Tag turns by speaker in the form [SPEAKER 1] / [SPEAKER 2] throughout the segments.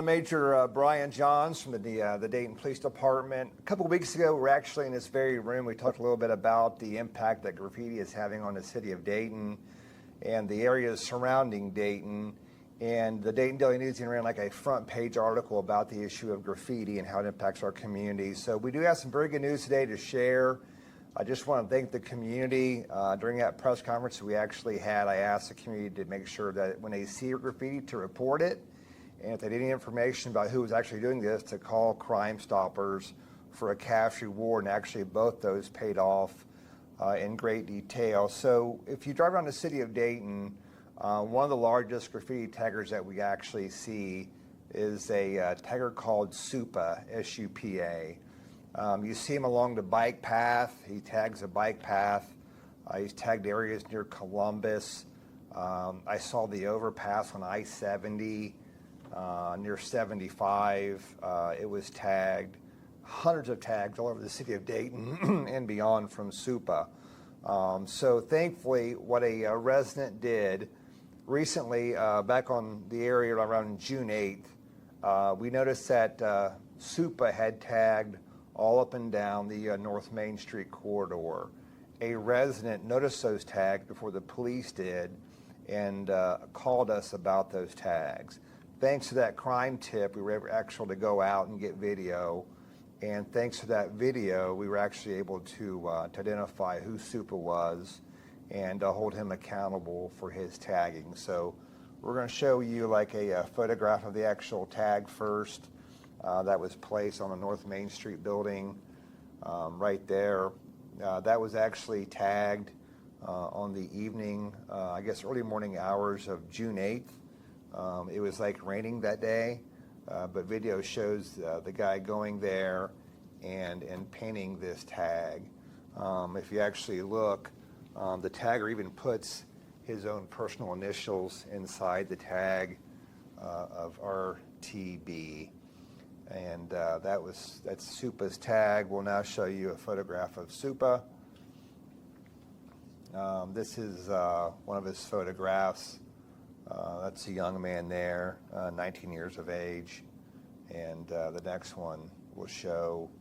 [SPEAKER 1] Major Brian Johns from the Dayton Police Department. A couple of weeks ago, we were actually in this very room. We talked a little bit about the impact that graffiti is having on the city of Dayton and the areas surrounding Dayton. And the Dayton Daily News ran like a front page article about the issue of graffiti and how it impacts our community. So we do have some very good news today to share. I just want to thank the community. During that press conference we actually had, I asked the community to make sure that when they see graffiti to report it. And if they need any information about who was actually doing this, to call Crime Stoppers for a cash reward. And actually both those paid off in great detail. So if you drive around the city of Dayton, one of the largest graffiti taggers that we actually see is a tagger called SUPA, S-U-P-A. You see him along the bike path. He tags a bike path. He's tagged areas near Columbus. I saw the overpass on I-70. Near 75, it was tagged. Hundreds of tags all over the city of Dayton and beyond from SUPA. So thankfully, what a resident did recently, back on the area around June 8th, we noticed that SUPA had tagged all up and down the North Main Street corridor. A resident noticed those tags before the police did and called us about those tags. Thanks to that crime tip, we were actually to go out and get video. And thanks to that video, we were actually able to identify who SUPA was and hold him accountable for his tagging. So we're going to show you like a photograph of the actual tag first that was placed on the North Main Street building right there. That was actually tagged on the evening, I guess early morning hours of June 8th. It was like raining that day, but video shows the guy going there and painting this tag. If you actually look, the tagger even puts his own personal initials inside the tag of RTB. And that's SUPA's tag. We'll now show you a photograph of SUPA. This is one of his photographs. That's a young man there, 19 years of age. And the next one will show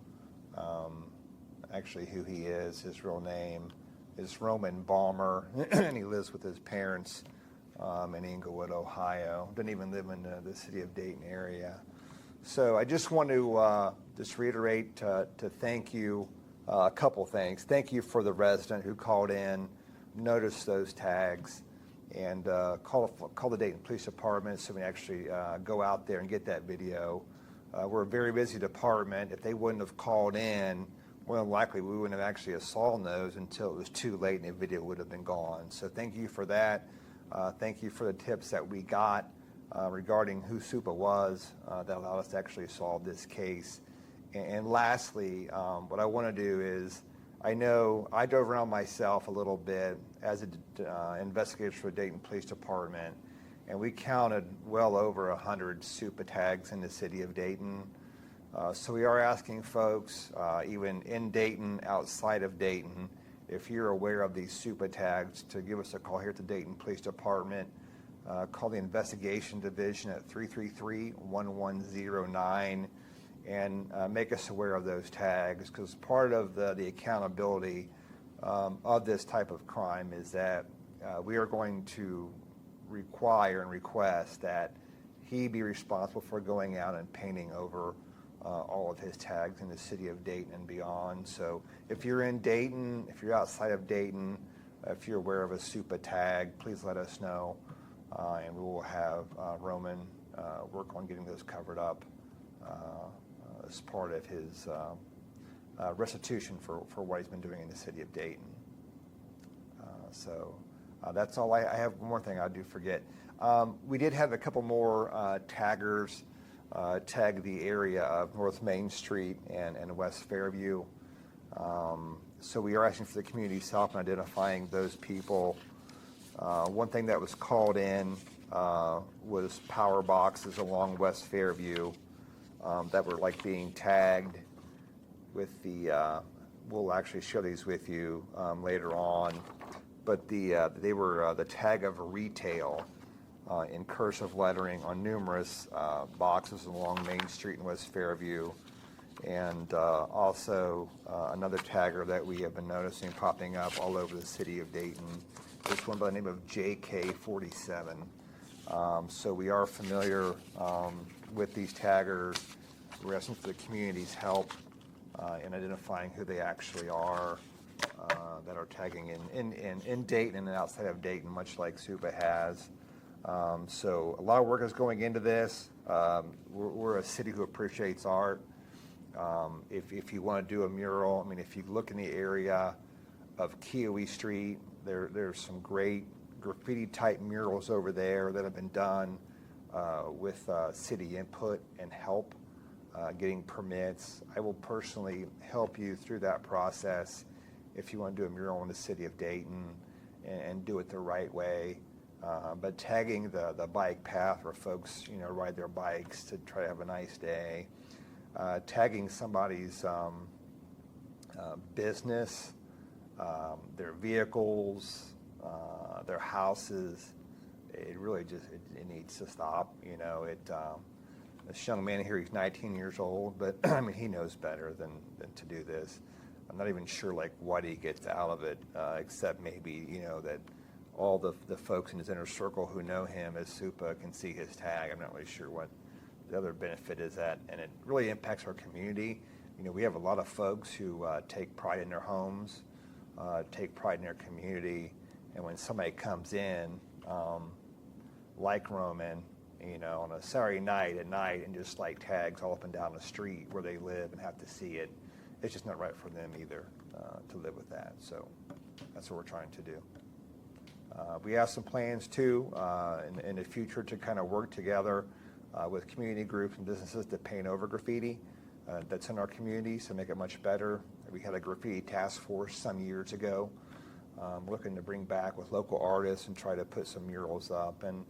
[SPEAKER 1] actually who he is. His real name is Roman Balmer, and he lives with his parents in Englewood, Ohio. Doesn't even live in the city of Dayton area. So I just want to just reiterate to thank you a couple things. Thank you for the resident who called in, noticed those tags, and call the Dayton Police Department so we can actually go out there and get that video. We're a very busy department. If they wouldn't have called in, more than likely we wouldn't have actually saw those until it was too late and the video would have been gone. So thank you for that. Thank you for the tips that we got regarding who SUPA was that allowed us to actually solve this case. And lastly, what I want to do is, I know I drove around myself a little bit as an investigator for the Dayton Police Department, and we counted well over 100 SUPA tags in the city of Dayton. So we are asking folks, even in Dayton, outside of Dayton, if you're aware of these SUPA tags, to give us a call here at the Dayton Police Department. Call the Investigation Division at 333-1109 and make us aware of those tags, because part of the accountability of this type of crime is that we are going to require and request that he be responsible for going out and painting over all of his tags in the city of Dayton and beyond. So if you're in Dayton, if you're outside of Dayton, if you're aware of a SUPA tag, please let us know, and we will have Roman work on getting those covered up as part of his restitution for what he's been doing in the city of Dayton. So that's all. I have one more thing I do forget. We did have a couple more taggers tag the area of North Main Street and West Fairview. So we are asking for the community's help in identifying those people. One thing that was called in was power boxes along West Fairview that were like being tagged with the, we'll actually share these with you later on, but they were the tag of retail. in cursive lettering on numerous boxes along Main Street in West Fairview. And also another tagger that we have been noticing popping up all over the city of Dayton, this one by the name of JK47. So we are familiar with these taggers. We're asking for the community's help in identifying who they actually are that are tagging in Dayton and outside of Dayton, much like SUPA has. So a lot of work is going into this. We're a city who appreciates art. If you want to do a mural, I mean, if you look in the area of Kiowee Street, there's some great graffiti-type murals over there that have been done with city input and help getting permits. I will personally help you through that process if you want to do a mural in the city of Dayton and do it the right way. But tagging the bike path where folks, ride their bikes to try to have a nice day. Tagging somebody's business, their vehicles, their houses, it really just it needs to stop. This young man here, he's 19 years old, but I mean he knows better than to do this. I'm not even sure what he gets out of it, except maybe that all the folks in his inner circle who know him as SUPA can see his tag. I'm not really sure what the other benefit is that, and it really impacts our community. We have a lot of folks who take pride in their homes, take pride in their community, and when somebody comes in, like Roman, on a Saturday night at night and just tags all up and down the street where they live and have to see it, it's just not right for them either to live with that. So that's what we're trying to do. We have some plans too in the future to kind of work together with community groups and businesses to paint over graffiti that's in our community to make it much better. We had a graffiti task force some years ago, looking to bring back with local artists and try to put some murals up. And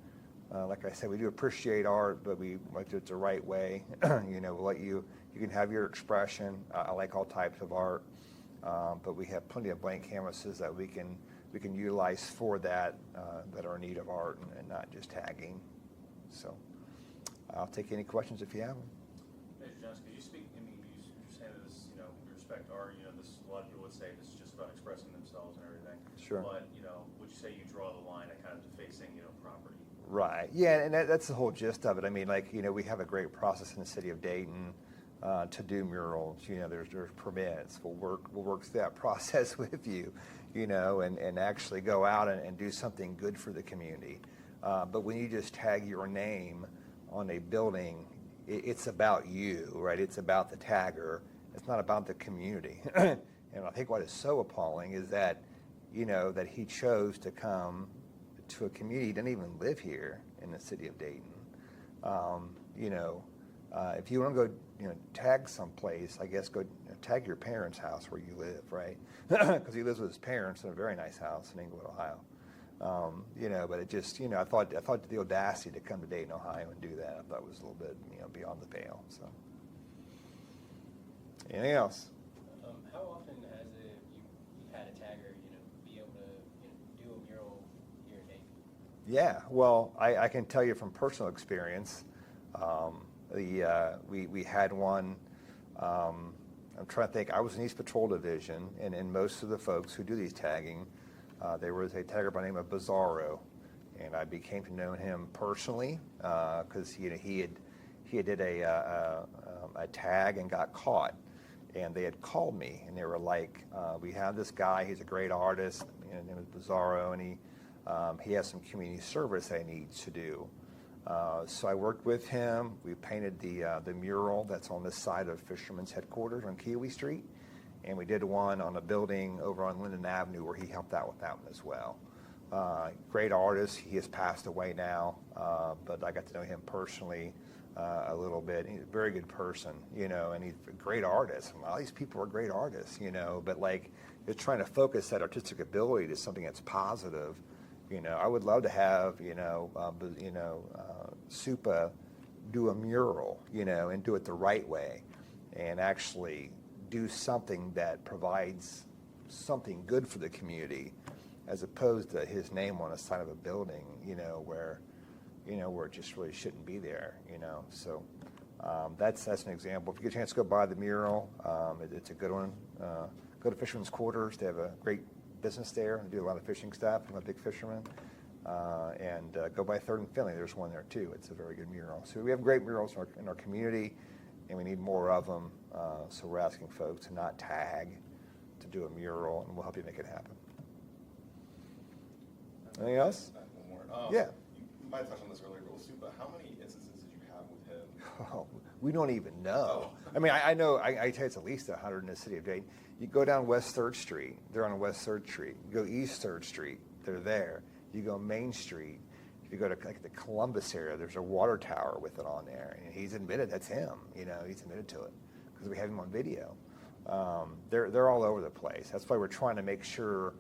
[SPEAKER 1] like I said, we do appreciate art, but we like to do it the right way. We'll let you can have your expression. I like all types of art, but we have plenty of blank canvases that we can utilize for that are in need of art and not just tagging. So I'll take any questions if you have them.
[SPEAKER 2] Major Johnson, could you speak, you say this, we respect art, this, a lot of people would say this is just about expressing themselves and everything.
[SPEAKER 1] Sure.
[SPEAKER 2] But, would you say you draw the line at kind of defacing, property?
[SPEAKER 1] Right. Yeah, and that's the whole gist of it. I mean, we have a great process in the city of Dayton to do murals. There's permits. We'll work through that process with you, and actually go out and do something good for the community. But when you just tag your name on a building, it's about you, right? It's about the tagger. It's not about the community. And I think what is so appalling is that, that he chose to come to a community. He didn't even live here in the city of Dayton. If you want to go, tag someplace, I guess go tag your parents' house where you live, right? Because he lives with his parents in a very nice house in Englewood, Ohio. But it just, I thought the audacity to come to Dayton, Ohio and do that, I thought was a little bit, beyond the pale. So, anything else?
[SPEAKER 3] How often has you've had a tagger, be able to, do a mural here in Dayton?
[SPEAKER 1] Yeah, well, I can tell you from personal experience. We had one. I'm trying to think. I was in East Patrol Division, and most of the folks who do these tagging, there was a tagger by the name of Bizarro, and I became to know him personally because he did a tag and got caught, and they had called me and they were like, "We have this guy. He's a great artist. His name is Bizarro, and he has some community service that he needs to do." So I worked with him. We painted the mural that's on this side of Fisherman's headquarters on Kiowee Street, and we did one on a building over on Linden Avenue where he helped out with that one as well. Great artist. He has passed away now, but I got to know him personally a little bit. He's a very good person, and he's a great artist. A lot of these people are great artists, but just trying to focus that artistic ability to something that's positive. I would love to have, SUPA do a mural, and do it the right way and actually do something that provides something good for the community as opposed to his name on the side of a building, where, where it just really shouldn't be there, So that's an example. If you get a chance to go by the mural, it's a good one. Go to Fisherman's Quarters. They have a great business there. They do a lot of fishing stuff. I'm a big fisherman. And go by 3rd and Finley. There's one there too. It's a very good mural. So we have great murals in our community, and we need more of them. So we're asking folks to not tag, to do a mural, and we'll help you make it happen. Anything else?
[SPEAKER 4] One more.
[SPEAKER 1] Yeah.
[SPEAKER 4] You might have touched on this earlier, but how many instances did you have with him?
[SPEAKER 1] Oh, we don't even know.
[SPEAKER 4] Oh.
[SPEAKER 1] I mean, I know, I tell you it's at least 100 in the city of Dayton. You go down West 3rd Street, they're on West 3rd Street. You go East 3rd Street, they're there. You go Main Street, if you go to like the Columbus area, there's a water tower with it on there. And he's admitted that's him, he's admitted to it because we have him on video. They're all over the place. That's why we're trying to make sure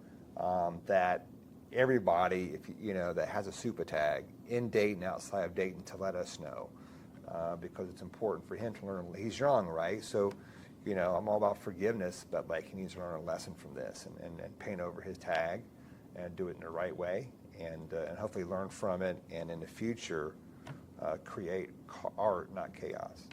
[SPEAKER 1] that everybody, that has a SUPA tag in Dayton, outside of Dayton, to let us know, because it's important for him to learn. He's young, right? So, I'm all about forgiveness, but he needs to learn a lesson from this and paint over his tag and do it in the right way, and hopefully learn from it, and in the future create art, not chaos.